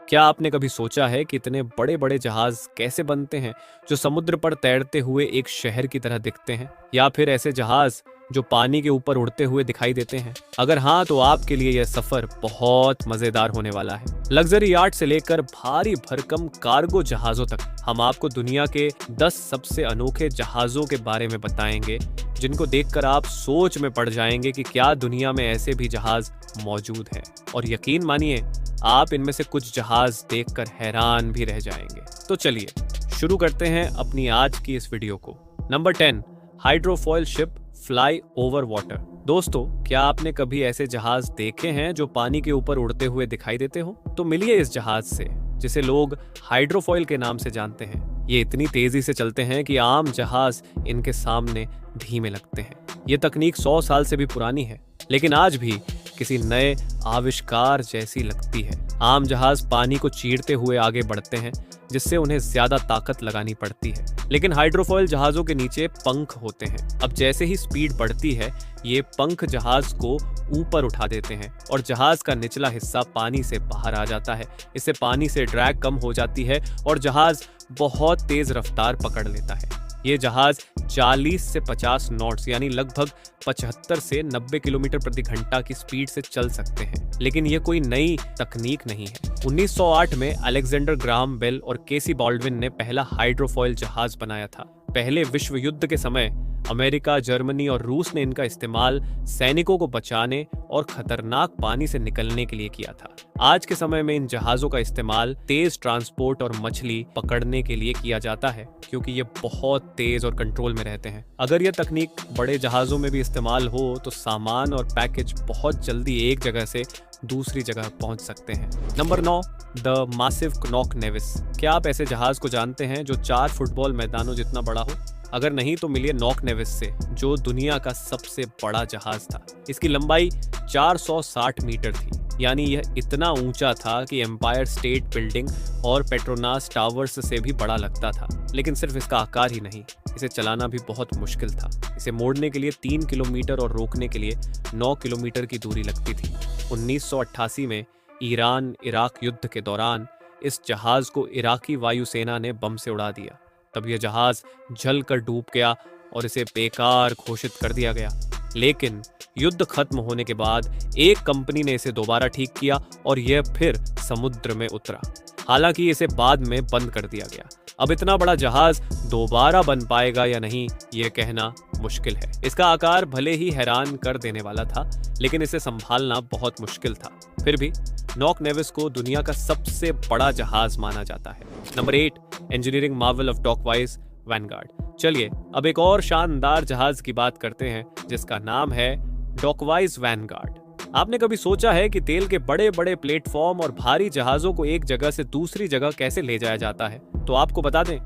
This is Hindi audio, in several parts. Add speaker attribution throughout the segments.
Speaker 1: क्या आपने कभी सोचा है कि इतने बड़े बड़े जहाज कैसे बनते हैं जो समुद्र पर तैरते हुए एक शहर की तरह दिखते हैं, या फिर ऐसे जहाज जो पानी के ऊपर उड़ते हुए दिखाई देते हैं? अगर हाँ, तो आपके लिए यह सफर बहुत मजेदार होने वाला है। लग्जरी यार्ड से लेकर भारी भरकम कार्गो जहाजों तक हम आपको दुनिया के 10 सबसे अनोखे जहाजों के बारे में बताएंगे, जिनको देखकर आप सोच में पड़ जाएंगे कि क्या दुनिया में ऐसे भी जहाज मौजूद हैं। और यकीन मानिए, आप इनमें से कुछ जहाज देखकर हैरान भी रह जाएंगे। तो चलिए शुरू करते हैं अपनी आज की इस वीडियो को। Number 10, hydrofoil ship fly over water. दोस्तों, क्या आपने कभी ऐसे जहाज देखे हैं जो पानी के ऊपर उड़ते हुए दिखाई देते हो? तो मिलिए इस जहाज से, जिसे लोग हाइड्रोफॉयल के नाम से जानते हैं। ये इतनी तेजी से चलते हैं कि आम जहाज इनके सामने धीमे लगते हैं। ये तकनीक 100 साल से भी पुरानी है, लेकिन आज भी किसी नए आविष्कार जैसी लगती है। आम जहाज पानी को चीरते हुए आगे बढ़ते हैं, जिससे उन्हें ज्यादा ताकत लगानी पड़ती है, लेकिन हाइड्रोफॉयल जहाजों के नीचे पंख होते हैं। अब जैसे ही स्पीड बढ़ती है, ये पंख जहाज को ऊपर उठा देते हैं और जहाज का निचला हिस्सा पानी से बाहर आ जाता है। इससे पानी से ड्रैग कम हो जाती है और जहाज बहुत तेज रफ्तार पकड़ लेता है। ये जहाज 40 से 50 नॉट्स यानी लगभग 75 से 90 किलोमीटर प्रति घंटा की स्पीड से चल सकते हैं। लेकिन ये कोई नई तकनीक नहीं है। 1908 में अलेक्जेंडर ग्राहम बेल और केसी बॉल्डविन ने पहला हाइड्रोफॉयल जहाज बनाया था। पहले विश्व युद्ध के समय अमेरिका, जर्मनी और रूस ने इनका इस्तेमाल सैनिकों को बचाने और खतरनाक पानी से निकलने के लिए किया था। आज के समय में इन जहाजों का इस्तेमाल तेज ट्रांसपोर्ट और मछली पकड़ने के लिए किया जाता है, क्योंकि ये बहुत तेज और कंट्रोल में रहते हैं। अगर यह तकनीक बड़े जहाजों में भी इस्तेमाल हो तो सामान और पैकेज बहुत जल्दी एक जगह से दूसरी जगह पहुंच सकते हैं। Number 9, the massive knock नेविस। क्या आप ऐसे जहाज को जानते हैं जो 4 फुटबॉल मैदानों जितना बड़ा हो? अगर नहीं तो मिलिए नॉक नेविस से, जो दुनिया का सबसे बड़ा जहाज था। इसकी लंबाई 460 मीटर थी, यानी यह इतना ऊंचा था कि एम्पायर स्टेट बिल्डिंग और पेट्रोनास टावर्स से भी बड़ा लगता था। लेकिन सिर्फ इसका आकार ही नहीं, इसे चलाना भी बहुत मुश्किल था। इसे मोड़ने के लिए 3 किलोमीटर और रोकने के लिए 9 किलोमीटर की दूरी लगती थी। 1988 में ईरान इराक युद्ध के दौरान इस जहाज को इराकी वायुसेना ने बम से उड़ा दिया। तब यह जहाज जलकर डूब गया और इसे बेकार घोषित कर दिया गया। लेकिन युद्ध खत्म होने के बाद एक कंपनी ने इसे दोबारा ठीक किया और यह फिर समुद्र में उतरा। हालांकि इसे बाद में बंद कर दिया गया। अब इतना बड़ा जहाज दोबारा बन पाएगा या नहीं, यह कहना मुश्किल है। इसका आकार भले ही हैरान कर देने वाला था, लेकिन इसे संभालना बहुत मुश्किल था। फिर भी नॉक नेविस को दुनिया का सबसे बड़ा जहाज माना जाता है। Number 8, engineering marvel of Dockwise Vanguard. चलिए अब एक और शानदार जहाज की बात करते हैं, जिसका नाम है डॉकवाइज वैनगार्ड। आपने कभी सोचा है कि तेल के बड़े बड़े प्लेटफॉर्म और भारी जहाजों को एक जगह से दूसरी जगह कैसे ले जाया जाता है? तो आपको बता दें,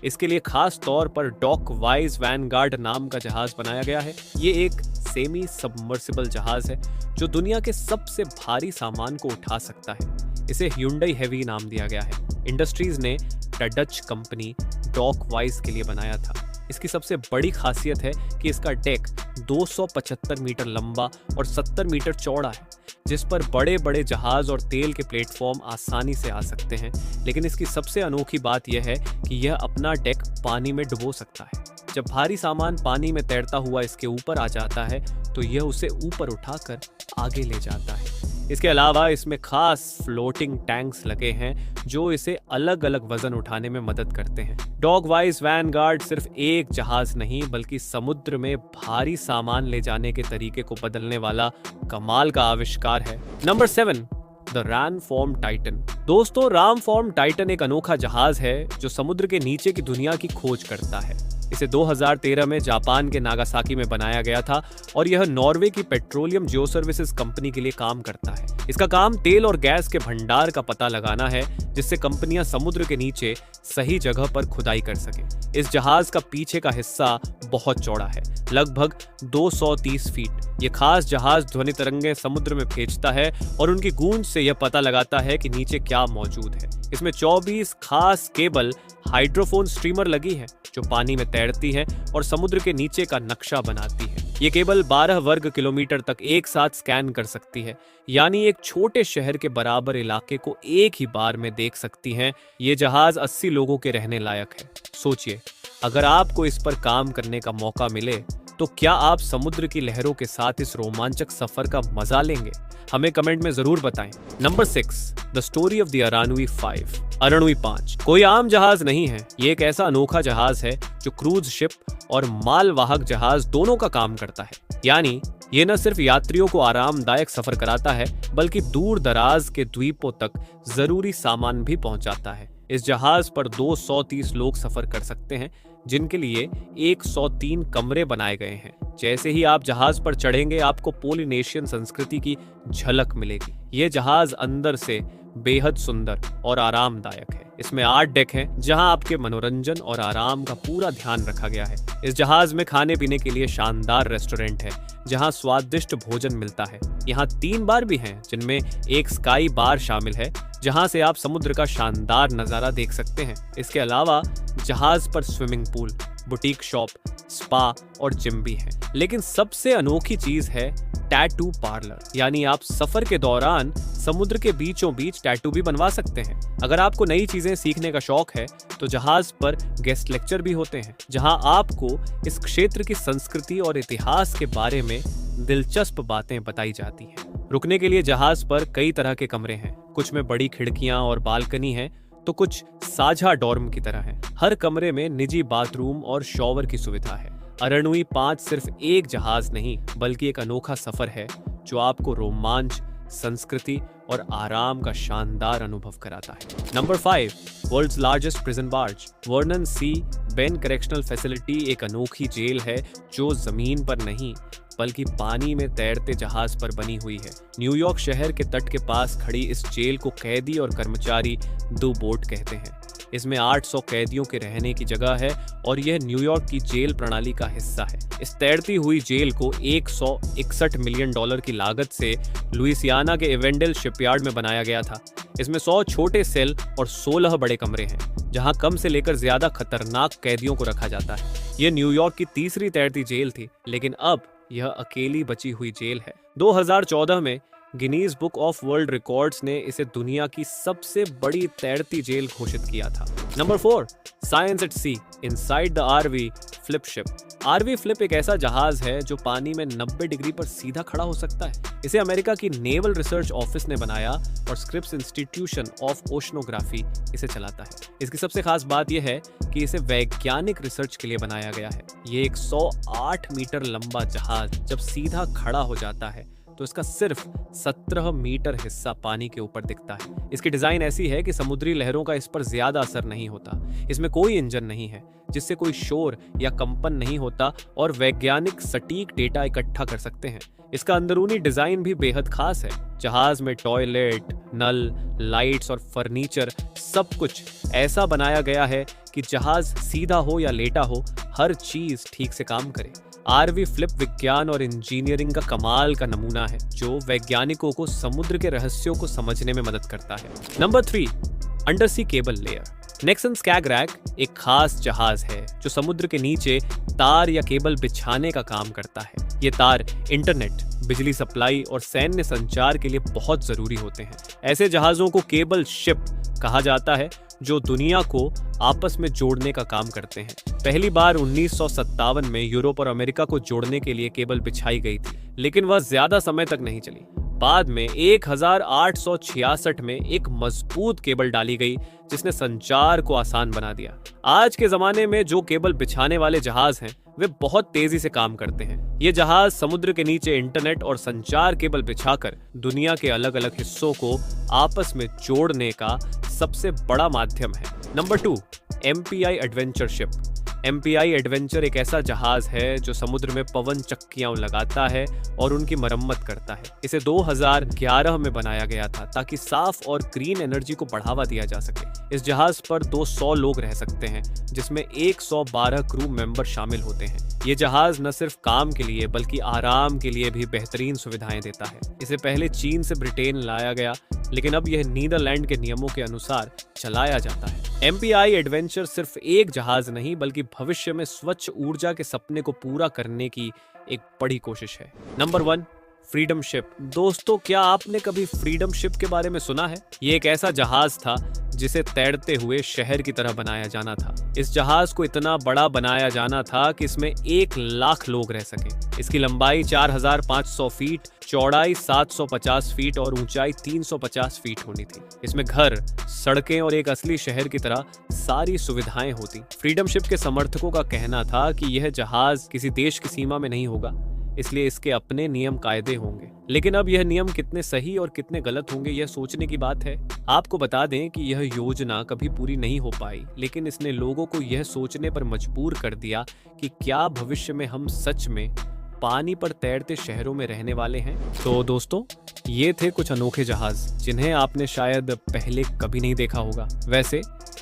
Speaker 1: इसके लिए खास तौर पर डॉकवाइज वैनगार्ड नाम का जहाज बनाया गया है। ये एक सेमी सबमर्सिबल जहाज है जो दुनिया के सबसे भारी सामान को उठा सकता है। इसे ह्यूंडई हेवी नाम दिया गया है। इंडस्ट्रीज ने डच कंपनी डॉकवाइज के लिए बनाया था। इसकी सबसे बड़ी खासियत है कि इसका डेक 275 मीटर लंबा और 70 मीटर चौड़ा है, जिस पर बड़े बड़े जहाज और तेल के प्लेटफॉर्म आसानी से आ सकते हैं। लेकिन इसकी सबसे अनोखी बात यह है कि यह अपना डेक पानी में डुबो सकता है। जब भारी सामान पानी में तैरता हुआ इसके ऊपर आ जाता है, तो यह उसे ऊपर उठाकर आगे ले जाता है। इसके अलावा इसमें खास फ्लोटिंग टैंक्स लगे हैं जो इसे अलग अलग वजन उठाने में मदद करते हैं। डॉकवाइज वैनगार्ड सिर्फ एक जहाज नहीं, बल्कि समुद्र में भारी सामान ले जाने के तरीके को बदलने वाला कमाल का आविष्कार है। Number 7, the Ramform Titan. दोस्तों, रामफॉर्म टाइटन एक अनोखा जहाज है जो समुद्र के नीचे की दुनिया की खोज करता है। इसे 2013 में जापान के नागासाकी में बनाया गया था और यह नॉर्वे की पेट्रोलियम जियो सर्विसेज कंपनी के लिए काम करता है। इसका काम तेल और गैस के भंडार का पता लगाना है, जिससे कंपनियां समुद्र के नीचे सही जगह पर खुदाई कर सकें। इस जहाज का पीछे का हिस्सा बहुत चौड़ा है, लगभग 230 फीट। ये खास जहाज ध्वनि तरंगें समुद्र में भेजता है और उनकी गूंज से यह पता लगाता है कि नीचे क्या मौजूद है। इसमें 24 खास केबल हाइड्रोफोन स्ट्रीमर लगी है जो पानी में तैरती है और समुद्र के नीचे का नक्शा बनाती है। ये केबल 12 वर्ग किलोमीटर तक एक साथ स्कैन कर सकती है, यानी एक छोटे शहर के बराबर इलाके को एक ही बार में देख सकती हैं। ये जहाज 80 लोगों के रहने लायक है। सोचिए, अगर आपको इस पर काम करने का मौका मिले तो क्या आप समुद्र की लहरों के साथ इस रोमांचक सफर का मजा लेंगे? हमें कमेंट में जरूर बताएं। Number 6, the story of the Aranui 5। Aranui 5 कोई आम जहाज नहीं है। ये एक ऐसा अनोखा जहाज है जो क्रूज शिप और मालवाहक जहाज दोनों का काम करता है। यानी ये न सिर्फ यात्रियों को आरामदायक सफर कराता है, बल्कि दूर दराज के द्वीपों तक जरूरी सामान भी पहुंचाता है। इस जहाज पर 230 लोग सफर कर सकते हैं, जिनके लिए 103 कमरे बनाए गए हैं। जैसे ही आप जहाज पर चढ़ेंगे, आपको पोलिनेशियन संस्कृति की झलक मिलेगी। ये जहाज अंदर से बेहद सुंदर और आरामदायक है। इसमें 8 डेक हैं, जहां आपके मनोरंजन और आराम का पूरा ध्यान रखा गया है। इस जहाज में खाने पीने के लिए शानदार रेस्टोरेंट है, जहां स्वादिष्ट भोजन मिलता है। यहाँ 3 बार भी हैं, जिनमें एक स्काई बार शामिल है, जहां से आप समुद्र का शानदार नजारा देख सकते हैं। इसके अलावा जहाज पर swimming pool, boutique shop, spa और जिम भी है। लेकिन सबसे अनोखी चीज है टैटू पार्लर, यानी आप सफर के दौरान समुद्र के बीचों बीच टैटू भी बनवा सकते हैं। अगर आपको नई चीजें सीखने का शौक है तो जहाज पर गेस्ट लेक्चर भी होते हैं, जहां आपको इस क्षेत्र की संस्कृति और इतिहास के बारे में दिलचस्प बातें बताई जाती हैं। रुकने के लिए जहाज पर कई तरह के कमरे हैं। कुछ में बड़ी खिड़कियां और बालकनी है, तो कुछ साझा डॉर्म की तरह है। हर कमरे में निजी बाथरूम और शॉवर की सुविधा है। अरानवी 5 सिर्फ एक जहाज नहीं, बल्कि एक अनोखा सफर है जो आपको रोमांच, संस्कृति और आराम का शानदार अनुभव कराता है। Number 5, world's largest prison barge. Vernon C Bain correctional facility एक अनोखी जेल है जो जमीन पर नहीं, बल्कि पानी में तैरते जहाज पर बनी हुई है। न्यूयॉर्क शहर के तट के पास खड़ी इस जेल को कैदी और कर्मचारी दो बोट कहते हैं। इसमें 800 कैदियों के रहने की जगह है और यह न्यूयॉर्क की जेल प्रणाली का हिस्सा है। इस तैरती हुई जेल को $161 मिलियन की लागत से लुइसियाना के एवेंडल शिपयार्ड में बनाया गया था। इसमें 100 छोटे सेल और 16 बड़े कमरे हैं, जहां कम से लेकर ज्यादा खतरनाक कैदियों को रखा जाता है। यह न्यूयॉर्क की तीसरी तैरती जेल थी, लेकिन अब यह अकेली बची हुई जेल है। 2014 में Guinness book of world records ने इसे दुनिया की सबसे बड़ी तैरती जेल घोषित किया था। Number 4, science at sea inside the RV FLIP ship. RV FLIP एक ऐसा जहाज है जो पानी में 90 डिग्री पर सीधा खड़ा हो सकता है। इसे अमेरिका की नेवल रिसर्च ऑफिस ने बनाया और स्क्रिप्स इंस्टीट्यूशन ऑफ ओशनोग्राफी इसे चलाता है। इसकी सबसे खास बात यह है कि इसे वैज्ञानिक रिसर्च के लिए बनाया गया है। ये 108 मीटर लंबा जहाज जब सीधा खड़ा हो जाता है तो इसका सिर्फ 17 मीटर हिस्सा पानी के ऊपर दिखता है। इसकी डिजाइन ऐसी है कि समुद्री लहरों का इस पर ज्यादा असर नहीं होता। इसमें कोई इंजन नहीं है, जिससे कोई शोर या कंपन नहीं होता और वैज्ञानिक सटीक डेटा इकट्ठा कर सकते हैं। इसका अंदरूनी डिजाइन भी बेहद खास है। जहाज में टॉयलेट, नल, लाइट्स और फर्नीचर सब कुछ ऐसा बनाया गया है कि जहाज सीधा हो या लेटा हो, हर चीज ठीक से काम करे। आरवी फ्लिप विज्ञान और इंजीनियरिंग का कमाल का नमूना है, जो वैज्ञानिकों को समुद्र के रहस्यों को समझने में मदद करता है। Number 3, undersea cable layer. Nexans Skagerrak एक खास जहाज है जो समुद्र के नीचे तार या केबल बिछाने का काम करता है। ये तार इंटरनेट, बिजली सप्लाई और सैन्य संचार के लिए बहुत जरूरी होते हैं। ऐसे जहाजों को केबल शिप कहा जाता है, जो दुनिया को आपस में जोड़ने का काम करते हैं। पहली बार 1957 में यूरोप और अमेरिका को जोड़ने के लिए केबल बिछाई गई थी, लेकिन वह ज्यादा समय तक नहीं चली। बाद में 1866 में एक मजबूत केबल डाली गई, जिसने संचार को आसान बना दिया। आज के जमाने में जो केबल बिछाने वाले जहाज हैं, वे बहुत तेजी से काम करते हैं। ये जहाज समुद्र के नीचे इंटरनेट और संचार केबल बिछाकर दुनिया के अलग अलग हिस्सों को आपस में जोड़ने का सबसे बड़ा माध्यम है। Number 2, MPI adventure ship. MPI adventure एक ऐसा जहाज है जो समुद्र में पवन चक्कियां लगाता है और उनकी मरम्मत करता है। इसे 2011 में बनाया गया था ताकि साफ और ग्रीन एनर्जी को बढ़ावा दिया जा सके। इस जहाज पर 200 लोग रह सकते हैं, जिसमें 112 क्रू मेंबर शामिल होते हैं। ये जहाज न सिर्फ काम के लिए बल्कि आराम के लिए भी बेहतरीन सुविधाएं देता है। इसे पहले चीन से ब्रिटेन लाया गया, लेकिन अब यह नीदरलैंड के नियमों के अनुसार चलाया जाता है। MPI एडवेंचर सिर्फ एक जहाज नहीं, बल्कि भविष्य में स्वच्छ ऊर्जा के सपने को पूरा करने की एक बड़ी कोशिश है। Number 1, freedom ship. दोस्तों, क्या आपने कभी फ्रीडम शिप के बारे में सुना है? ये एक ऐसा जहाज था जिसे तैरते हुए शहर की तरह बनाया जाना था। इस जहाज को इतना बड़ा बनाया जाना था कि इसमें 1 लाख लोग रह सकें। इसकी लंबाई 4500 फीट, चौड़ाई 750 फीट और ऊंचाई 350 फीट होनी थी। इसमें घर, सड़कें और एक असली शहर की तरह सारी सुविधाएं होती। फ्रीडम शिप के समर्थकों का कहना था कि यह जहाज किसी देश की सीमा में नहीं होगा, इसलिए इसके अपने नियम कायदे होंगे। लेकिन अब यह नियम कितने सही और कितने गलत होंगे, यह सोचने की बात है। आपको बता दें कि यह योजना कभी पूरी नहीं हो पाई, लेकिन इसने लोगों को यह सोचने पर मजबूर कर दिया कि क्या भविष्य में हम सच में पानी पर तैरते शहरों में रहने वाले हैं। तो दोस्तों, ये थे कुछ अनोखे जहाज जिन्हें आपने शायद पहले कभी नहीं देखा होगा। वैसे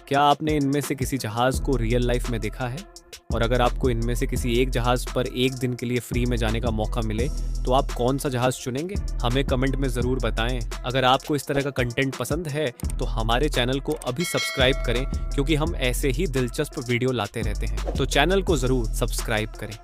Speaker 1: क्या आपने इनमें से किसी जहाज को रियल लाइफ में देखा है? और अगर आपको इनमें से किसी एक जहाज पर एक दिन के लिए फ्री में जाने का मौका मिले तो आप कौन सा जहाज चुनेंगे? हमें कमेंट में ज़रूर बताएं। अगर आपको इस तरह का कंटेंट पसंद है तो हमारे चैनल को अभी सब्सक्राइब करें, क्योंकि हम ऐसे ही दिलचस्प वीडियो लाते रहते हैं। तो चैनल को ज़रूर सब्सक्राइब करें।